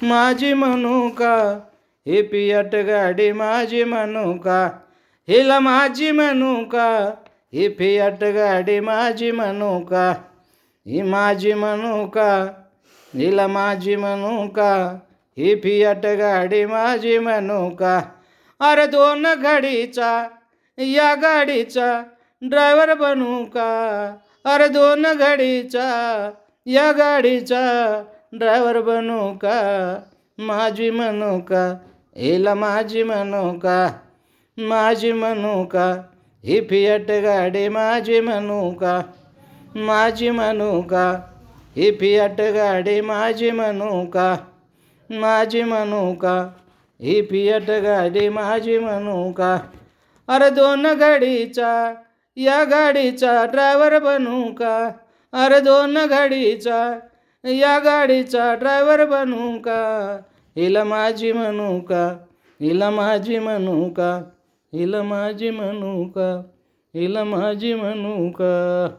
माझी मनुका, ही फियाट गाडी माझी मनुका, हिला माझी मनुका, ही फियाट गाडी माझी मनुका, ही माझी मनुका, हिला माझी मनुका, ही फियाट गाडी माझी मनुका. अरे दोन घडीचा या गाडीचा ड्रायव्हर बनू का? अरे दोन घडीचा या गाडीचा ड्रायव्हर बनू का? माझी मनुका, हिला माझी मनुका, माझी मनुका, ही फियाट गाडी माझी मनुका, माझी मनुका, ही फियाट गाडी माझी मनुका, माझी मनुका, ही फियाट गाडी माझी मनुका. अरे दोन गाडीचा या गाडीचा ड्रायव्हर बनू का? अरे दोन गाडीचा या गाडीचा ड्रायव्हर बनू का? हिला माझी मनुका, हिला माझी मनुका, हिला माझी मनुका, हिला माझी मनुका.